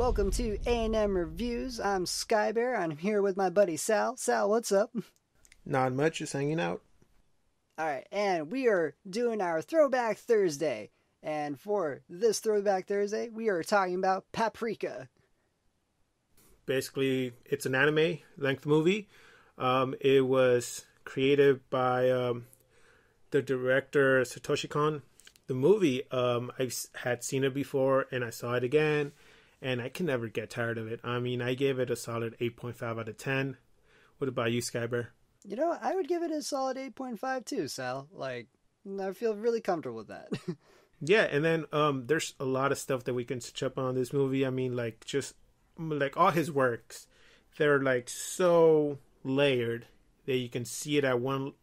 Welcome to A&M Reviews. I'm Skybear. I'm here with my buddy Sal. Sal, what's up? Not much, just hanging out. Alright, and we are doing our Throwback Thursday. And for this Throwback Thursday, we are talking about Paprika. Basically, it's an anime length movie. It was created by the director Satoshi Kon. The movie, I had seen it before and I saw it again, and I can never get tired of it. I mean, I gave it a solid 8.5 out of 10. What about you, Skyber? You know, I would give it a solid 8.5 too, Sal. Like, I feel really comfortable with that. Yeah, and then there's a lot of stuff that we can touch up on this movie. I mean, like, just like all his works, they're like so layered that you can see it at one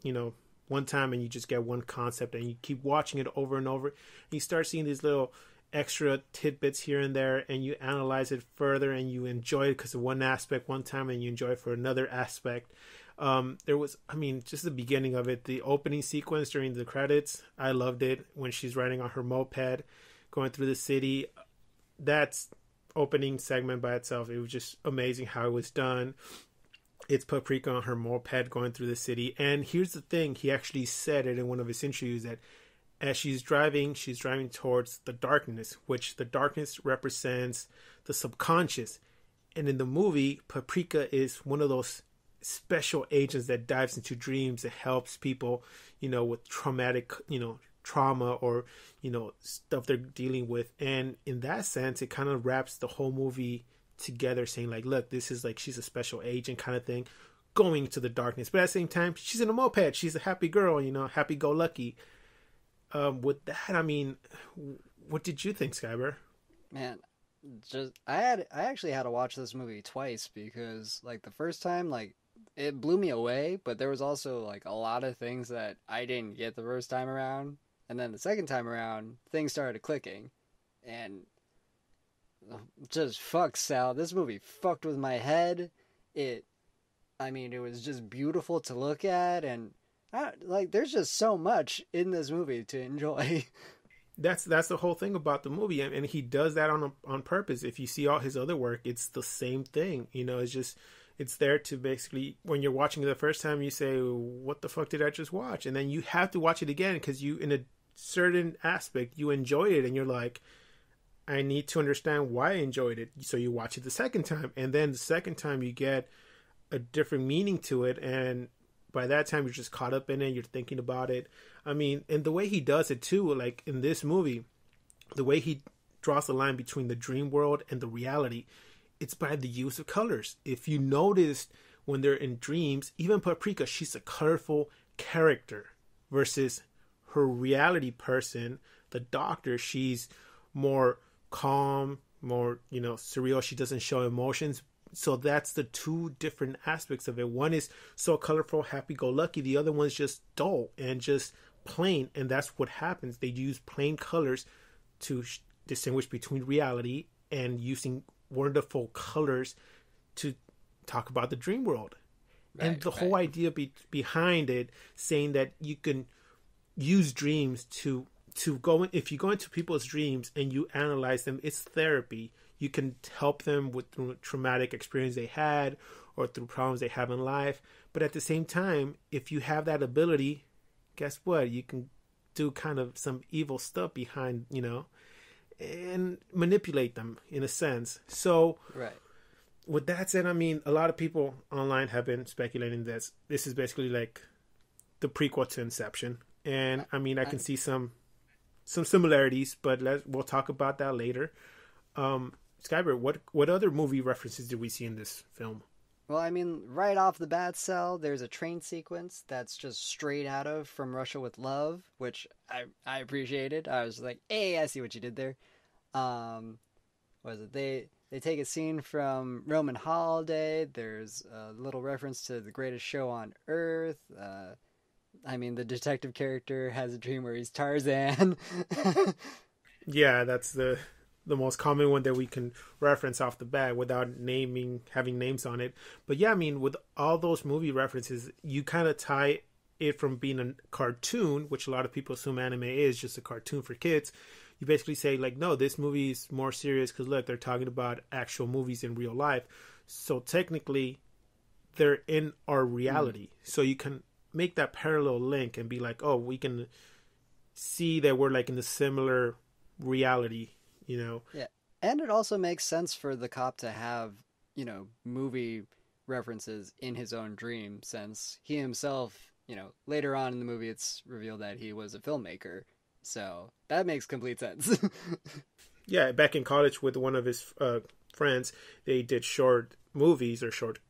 time, and you just get one concept, and you keep watching it over and over. And you start seeing these little extra tidbits here and there, and you analyze it further, and you enjoy it because of one aspect one time, and you enjoy it for another aspect. There was, just the beginning of it, the opening sequence during the credits. I loved it when she's riding on her moped, going through the city. That's opening segment by itself. It was just amazing how it was done. It's Paprika on her moped going through the city. And here's the thing, he actually said it in one of his interviews that as she's driving towards the darkness, which the darkness represents the subconscious. And in the movie, Paprika is one of those special agents that dives into dreams and helps people, with traumatic, trauma or, stuff they're dealing with. And in that sense, it kind of wraps the whole movie together, saying like, look, this is like, she's a special agent kind of thing going into the darkness. But at the same time, she's in a moped. She's a happy girl, happy-go-lucky. With that, what did you think, Skyber? Man, I actually had to watch this movie twice because, like, the first time, like, it blew me away, but there was also, like, a lot of things that I didn't get the first time around. And then the second time around, things started clicking. And just fuck, Sal. This movie fucked with my head. It was just beautiful to look at, and there's just so much in this movie to enjoy. That's the whole thing about the movie, and he does that on purpose. If you see all his other work, it's the same thing. It's there to basically, when you're watching it the first time, you say, what the fuck did I just watch? And then you have to watch it again because you, in a certain aspect, you enjoyed it, and you're like, I need to understand why I enjoyed it. So you watch it the second time, and then the second time you get a different meaning to it, and by that time you're just caught up in it, you're thinking about it. And the way he does it too, like in this movie, the way he draws the line between the dream world and the reality, it's by the use of colors. If you noticed, when they're in dreams, even Paprika, she's a colorful character versus her reality person, the doctor, she's more calm, more, surreal. She doesn't show emotions. So that's the two different aspects of it. One is so colorful, happy-go-lucky. The other one's just dull and just plain. And that's what happens. They use plain colors to distinguish between reality and using wonderful colors to talk about the dream world. Right, and the whole idea behind it, saying that you can use dreams to go in, if you go into people's dreams and you analyze them, it's therapy. You can help them with traumatic experience they had or through problems they have in life. But at the same time, if you have that ability, guess what? You can do kind of some evil stuff behind, and manipulate them in a sense. So right. With that said, a lot of people online have been speculating this is basically like the prequel to Inception. And I can see some similarities, but we'll talk about that later. Skyber, what other movie references did we see in this film? Well, right off the bat, Sal, there's a train sequence that's just straight out of From Russia with Love, which I appreciated. I was like, hey, I see what you did there. They take a scene from Roman Holiday. There's a little reference to The Greatest Show on Earth. The detective character has a dream where he's Tarzan. Yeah, that's the most common one that we can reference off the bat without having names on it. But yeah, with all those movie references, you kind of tie it from being a cartoon, which a lot of people assume anime is just a cartoon for kids. you basically say like, no, this movie is more serious because look, they're talking about actual movies in real life. So technically, they're in our reality. So you can make that parallel link and be like, oh, we can see that we're like in a similar reality, you know? Yeah. And it also makes sense for the cop to have, movie references in his own dream, since he himself, later on in the movie, it's revealed that he was a filmmaker. So that makes complete sense. Yeah, back in college with one of his friends, they did short movies or short,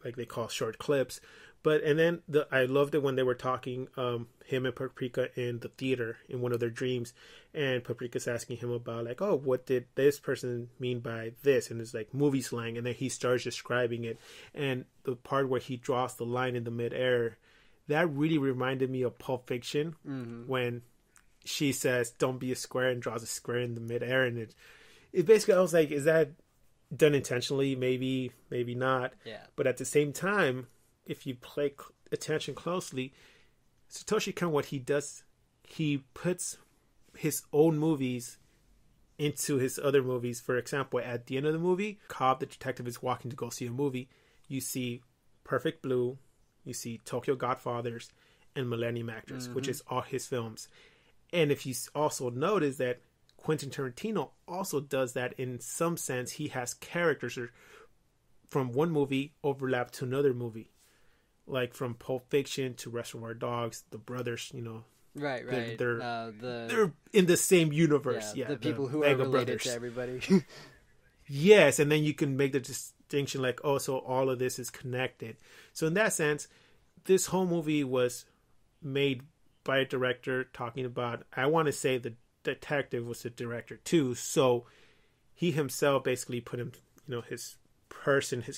like they call short clips. But and then I loved it when they were talking, him and Paprika in the theater in one of their dreams, and Paprika's asking him about like, oh, what did this person mean by this? And it's like movie slang, and then he starts describing it, and the part where he draws the line in the midair, that really reminded me of Pulp Fiction, when she says, "Don't be a square," and draws a square in the midair, and it basically, I was like, is that done intentionally? Maybe, maybe not. Yeah. But at the same time, if you pay attention closely, Satoshi Kon, what he does, he puts his own movies into his other movies. For example, at the end of the movie, Cobb, the detective, is walking to go see a movie. You see Perfect Blue, you see Tokyo Godfathers, and Millennium Actress, which is all his films. And if you also notice that Quentin Tarantino also does that in some sense, he has characters from one movie overlap to another movie. Like from Pulp Fiction to Reservoir Dogs, the brothers, Right. They're in the same universe. The people who are related brothers. To everybody. Yes, and then you can make the distinction like, oh, so all of this is connected. So in that sense, this whole movie was made by a director talking about, I want to say the detective was the director too. So he himself basically put him, his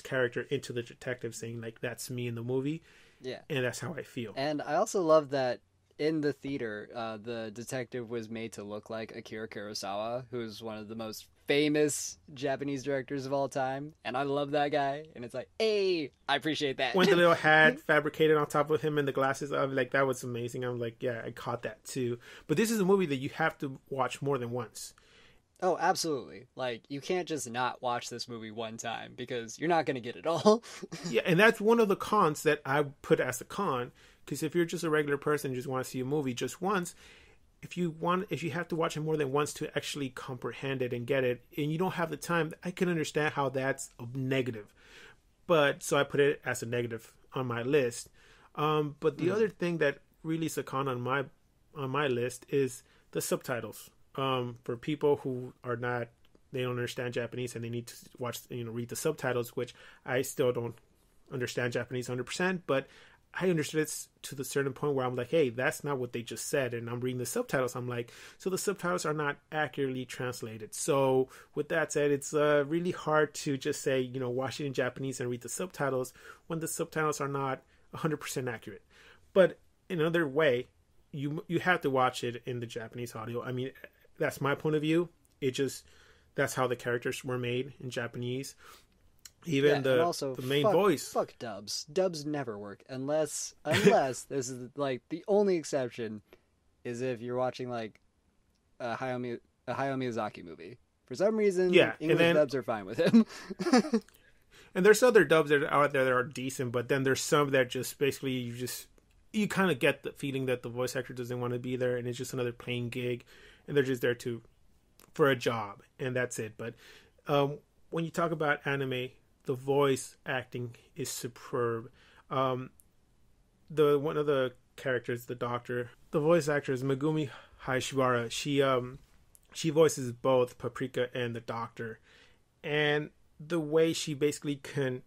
character into the detective, saying like, that's me in the movie. Yeah. And that's how I feel. And I also love that in the theater, the detective was made to look like Akira Kurosawa, who's one of the most famous Japanese directors of all time. And I love that guy. And it's like, hey, I appreciate that. When the little hat fabricated on top of him and the glasses, I was like, that was amazing. I'm like, yeah, I caught that too. But this is a movie that you have to watch more than once. Oh, absolutely. Like, you can't just not watch this movie one time because you're not going to get it all. Yeah, and that's one of the cons that I put as a con. Because if you're just a regular person and just want to see a movie just once, if you have to watch it more than once to actually comprehend it and get it, and you don't have the time, I can understand how that's a negative. But so I put it as a negative on my list. But the other thing that really is a con on my list is the subtitles. For people who they don't understand Japanese and they need to read the subtitles, which I still don't understand Japanese 100%, but I understood it to the certain point where I'm like, hey, that's not what they just said. And I'm reading the subtitles. I'm like, so the subtitles are not accurately translated. So with that said, it's really hard to just say, watch it in Japanese and read the subtitles when the subtitles are not 100% accurate. But in another way, you have to watch it in the Japanese audio. I mean, that's my point of view. That's how the characters were made in Japanese. Even the main voice. Fuck dubs. Dubs never work unless this is like the only exception is if you're watching like a Hayao Miyazaki movie. For some reason, English dubs are fine with him. And there's other dubs that are out there that are decent, but then there's some that just basically you kind of get the feeling that the voice actor doesn't want to be there, and it's just another playing gig, and they're just there for a job, and that's it. But when you talk about anime, the voice acting is superb. One of the characters, the doctor, the voice actor is Megumi Hayashibara. She voices both Paprika and the doctor, and the way she basically can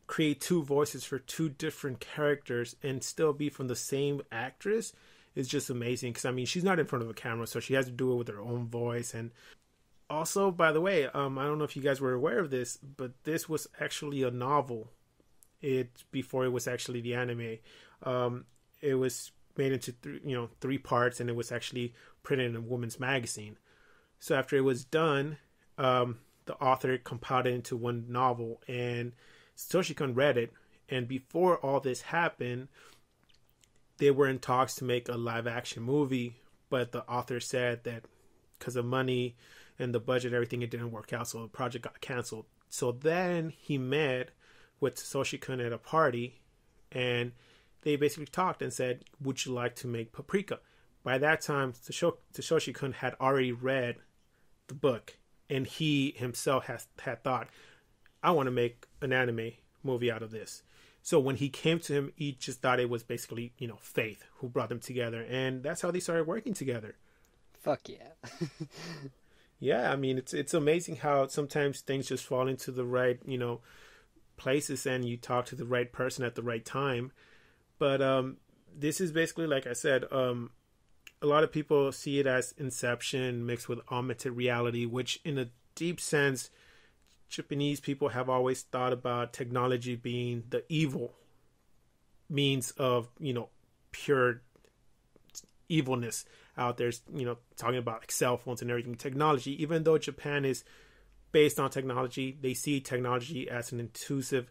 create two voices for two different characters and still be from the same actress is just amazing. Because I mean, she's not in front of a camera, so she has to do it with her own voice. And also, by the way, I don't know if you guys were aware of this, but this was actually a novel. Before it was actually the anime. It was made into three parts, and it was actually printed in a woman's magazine. So after it was done, the author compiled it into one novel, and Satoshi Kon read it. And before all this happened, they were in talks to make a live action movie, but the author said that because of money and the budget, everything, it didn't work out. So the project got canceled. So then he met with Satoshi-kun at a party, and they basically talked and said, would you like to make Paprika? By that time, Satoshi-kun had already read the book, and he himself had thought, I want to make an anime movie out of this. So when he came to him, he just thought it was basically, fate who brought them together. And that's how they started working together. Fuck yeah. Yeah, I mean, it's amazing how sometimes things just fall into the right, places, and you talk to the right person at the right time. But this is basically, like I said, a lot of people see it as Inception mixed with augmented reality, which in a deep sense, Japanese people have always thought about technology being the evil means of, pure evilness out there, talking about like cell phones and everything, technology. Even though Japan is based on technology, they see technology as an intrusive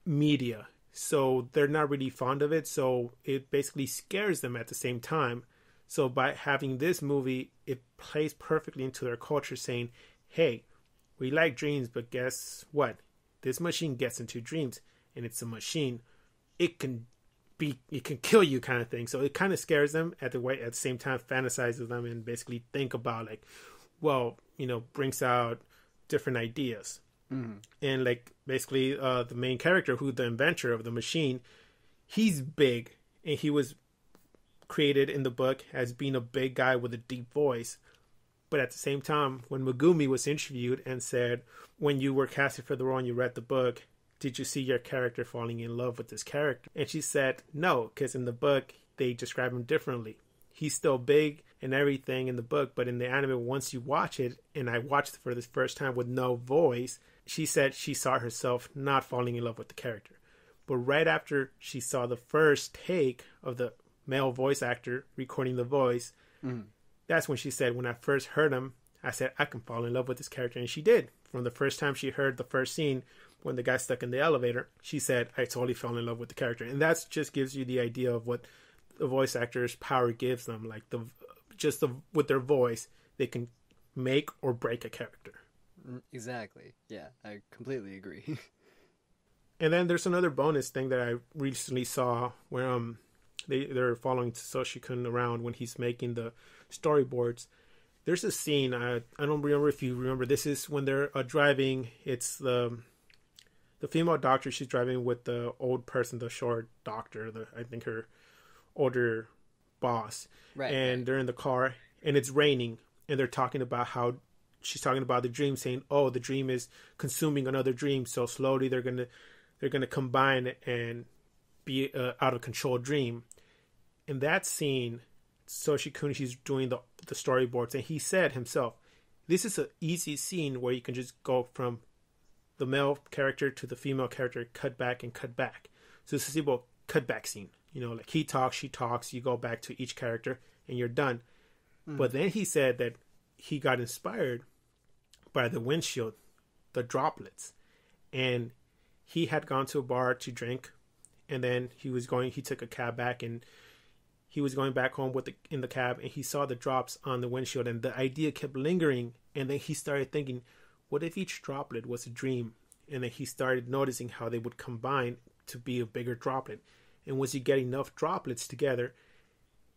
media. So they're not really fond of it. So it basically scares them at the same time. So by having this movie, it plays perfectly into their culture, saying, hey, we like dreams, but guess what? This machine gets into dreams, and it's a machine. It can kill you, kind of thing. So it kind of scares them at the same time fantasizes them and basically think about like, well, brings out different ideas. Mm-hmm. And like basically the main character, who the inventor of the machine, he's big, and he was created in the book as being a big guy with a deep voice. But at the same time, when Megumi was interviewed and said, when you were casted for the role and you read the book, did you see your character falling in love with this character? And she said, no, because in the book, they describe him differently. He's still big and everything in the book, but in the anime, once you watch it, and I watched it for the first time with no voice, she said she saw herself not falling in love with the character. But right after she saw the first take of the male voice actor recording the voice, that's when she said, when I first heard him, I said, I can fall in love with this character. And she did. From the first time she heard the first scene, when the guy's stuck in the elevator, she said, I totally fell in love with the character. And that just gives you the idea of what the voice actor's power gives them. Like with their voice, they can make or break a character. Exactly. Yeah, I completely agree. And then there's another bonus thing that I recently saw where they're following Satoshi-kun around when he's making the storyboards. There's a scene, I don't remember if you remember, this is when they're driving. It's the female doctor, she's driving with the old person, the short doctor, I think her older boss. Right. And they're in the car, and it's raining, and they're talking about how she's talking about the dream, saying, oh, the dream is consuming another dream, so slowly they're gonna combine and be out of control dream. In that scene, Satoshi-kun, he's doing the storyboards, and he said himself, this is an easy scene where you can just go from the male character to the female character, cut back and cut back. So this is a cut back scene. Like he talks, she talks, you go back to each character and you're done. But then he said that he got inspired by the windshield, the droplets. And he had gone to a bar to drink, and then he took a cab back, and he was going back home in the cab, and he saw the drops on the windshield, and the idea kept lingering. And then he started thinking, what if each droplet was a dream? And then he started noticing how they would combine to be a bigger droplet. And once you get enough droplets together,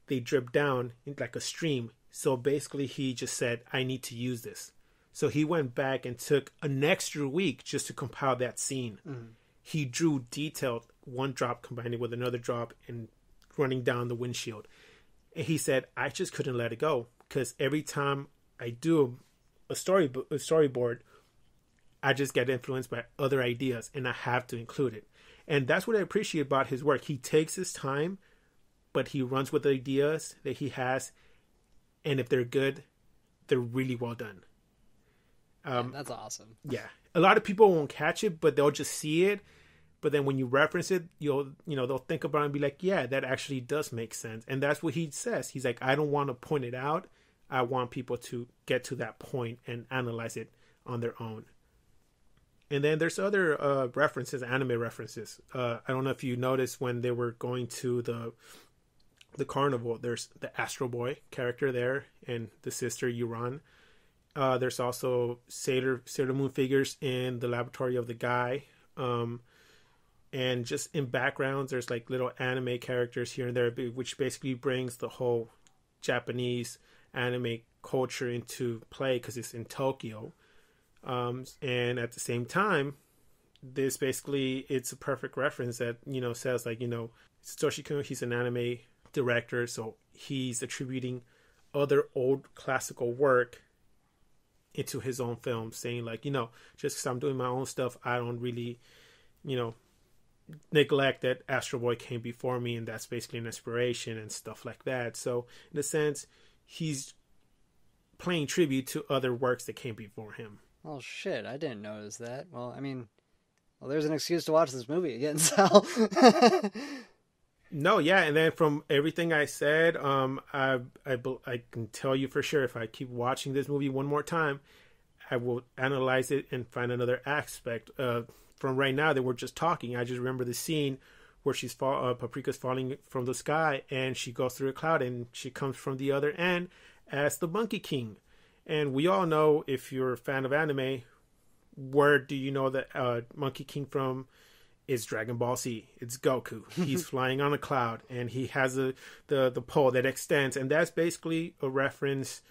they drip down like a stream. So basically he just said, I need to use this. So he went back and took an extra week just to compile that scene. He drew detailed, one drop combining with another drop and running down the windshield. And he said, I just couldn't let it go, because every time I do a storyboard, I just get influenced by other ideas, and I have to include it. And that's what I appreciate about his work. He takes his time, but he runs with the ideas that he has, and if they're good, they're really well done. That's awesome. Yeah, a lot of people won't catch it, but they'll just see it. But then when you reference it, they'll think about it and be like, yeah, that actually does make sense. And that's what he says. He's like, I don't want to point it out. I want people to get to that point and analyze it on their own. And then there's other references, anime references. I don't know if you noticed when they were going to the carnival. There's the Astro Boy character there and the sister Yuran. There's also Sailor Moon figures in the laboratory of the guy. And just in backgrounds, there's like little anime characters here and there, which basically brings the whole Japanese anime culture into play because it's in Tokyo. And at the same time, this basically, it's a perfect reference that, says like, Satoshi Kon, he's an anime director, so he's attributing other old classical work into his own film, saying like, just because I'm doing my own stuff, I don't really, neglect that Astro Boy came before me, and that's basically an inspiration and stuff like that. So in a sense, he's paying tribute to other works that came before him. Oh shit, I didn't notice that. Well, I mean, there's an excuse to watch this movie again, Sal. No, yeah, and then from everything I said, I can tell you for sure, if I keep watching this movie one more time, I will analyze it and find another aspect. From right now that we're just talking, I just remember the scene where Paprika's falling from the sky, and she goes through a cloud, and she comes from the other end as the Monkey King. And we all know, if you're a fan of anime, where do you know that Monkey King from? Is Dragon Ball Z. It's Goku. He's flying on a cloud, and he has the pole that extends, and that's basically a reference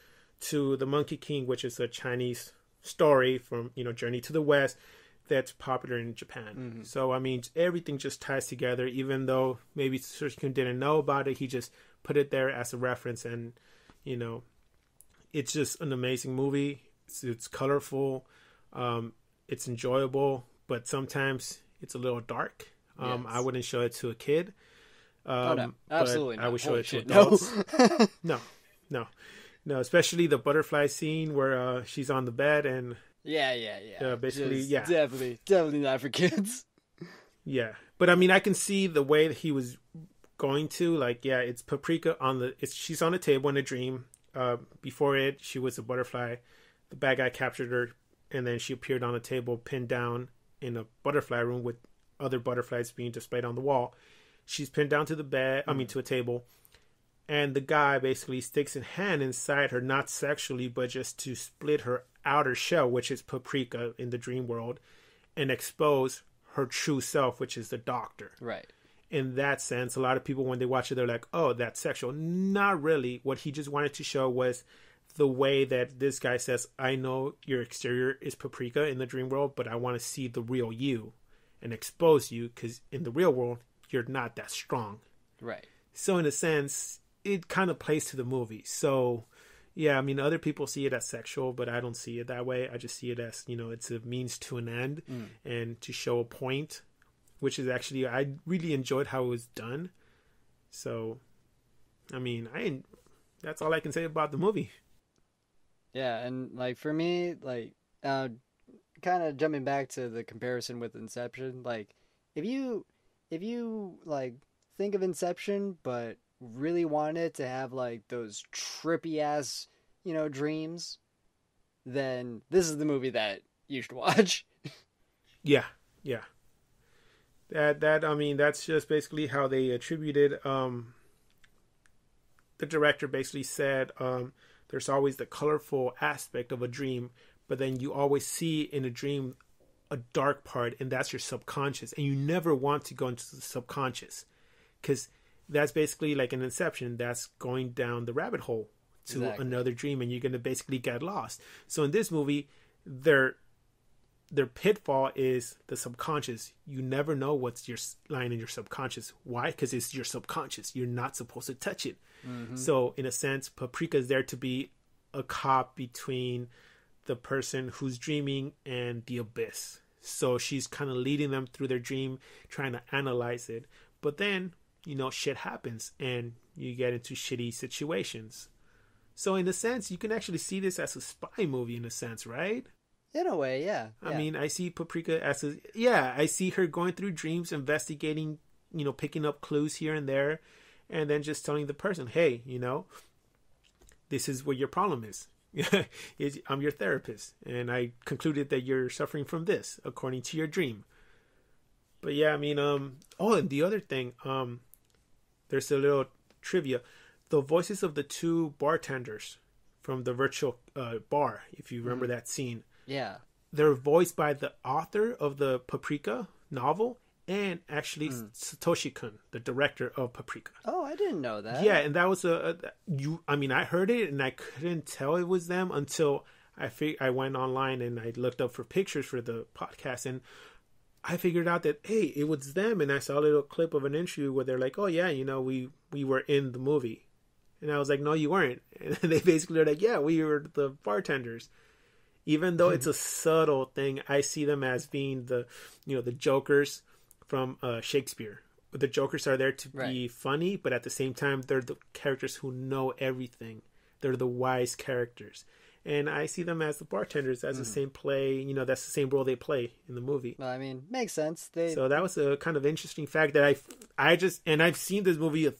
to the Monkey King, which is a Chinese story from Journey to the West that's popular in Japan. Mm-hmm. So I mean, everything just ties together. Even though maybe Satoshi didn't know about it, he just put it there as a reference, and it's just an amazing movie. It's colorful, it's enjoyable, but sometimes it's a little dark. Yes. I wouldn't show it to a kid. No, absolutely not. I would show it to adults. No, especially the butterfly scene where she's on the bed and basically, definitely not for kids. Yeah, but I mean, I can see the way that he was going to, like, it's Paprika she's on a table in a dream. Before it, she was a butterfly. The bad guy captured her, and then she appeared on a table, pinned down in a butterfly room with other butterflies being displayed on the wall. She's pinned down to to a table, and the guy basically sticks his hand inside her, not sexually, but just to split her outer shell, which is Paprika in the dream world, and expose her true self, which is the doctor. Right. In that sense, a lot of people, when they watch it, they're like, oh, that's sexual. Not really. What he just wanted to show was the way that this guy says, I know your exterior is Paprika in the dream world, but I want to see the real you and expose you, because in the real world, you're not that strong. Right. So in a sense, it kind of plays to the movie. So, yeah, I mean, other people see it as sexual, but I don't see it that way. I just see it as, it's a means to an end and to show a point, which is actually, I really enjoyed how it was done. So, I mean, that's all I can say about the movie. Yeah, and like for me, like kind of jumping back to the comparison with Inception, like if you like think of Inception but really want it to have like those trippy ass, dreams, then this is the movie that you should watch. Yeah. That I mean, that's just basically how they attributed. The director basically said, there's always the colorful aspect of a dream, but then you always see in a dream a dark part, and that's your subconscious, and you never want to go into the subconscious, because that's basically like an Inception. That's going down the rabbit hole to another dream, and you're going to basically get lost. So in this movie, their pitfall is the subconscious. You never know what's lying in your subconscious. Why? Because it's your subconscious. You're not supposed to touch it. Mm-hmm. So in a sense, Paprika is there to be a cop between the person who's dreaming and the abyss. So she's kind of leading them through their dream, trying to analyze it. But then, shit happens and you get into shitty situations. So in a sense, you can actually see this as a spy movie in a sense, right? In a way, yeah. I mean, I see Paprika as I see her going through dreams, investigating, picking up clues here and there, and then just telling the person, hey, this is what your problem is. I'm your therapist, and I concluded that you're suffering from this, according to your dream. But yeah, I mean, and the other thing, there's a little trivia. The voices of the two bartenders from the virtual bar, if you remember that scene, Yeah. they're voiced by the author of the Paprika novel and actually Satoshi Kon, the director of Paprika. Oh, I didn't know that. Yeah, and that was I heard it and I couldn't tell it was them until I went online and I looked up for pictures for the podcast, and I figured out that, hey, it was them. And I saw a little clip of an interview where they're like, oh yeah, we were in the movie. And I was like, no, you weren't. And they basically were like, yeah, we were the bartenders. Even though it's a subtle thing, I see them as being the jokers from Shakespeare. The jokers are there to be funny, but at the same time, they're the characters who know everything. They're the wise characters. And I see them as the bartenders, as the same play. That's the same role they play in the movie. Well, I mean, makes sense. So that was a kind of interesting fact that I've seen this movie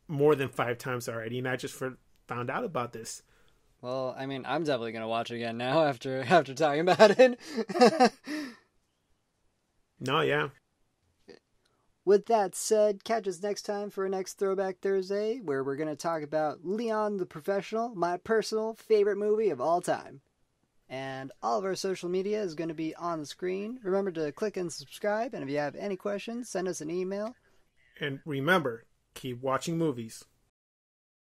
more than 5 times already, and I just found out about this. Well, I mean, I'm definitely gonna watch it again now after talking about it. No, yeah. With that said, catch us next time for our next Throwback Thursday, where we're going to talk about Leon the Professional, my personal favorite movie of all time. And all of our social media is going to be on the screen. Remember to click and subscribe, and if you have any questions, send us an email. And remember, keep watching movies.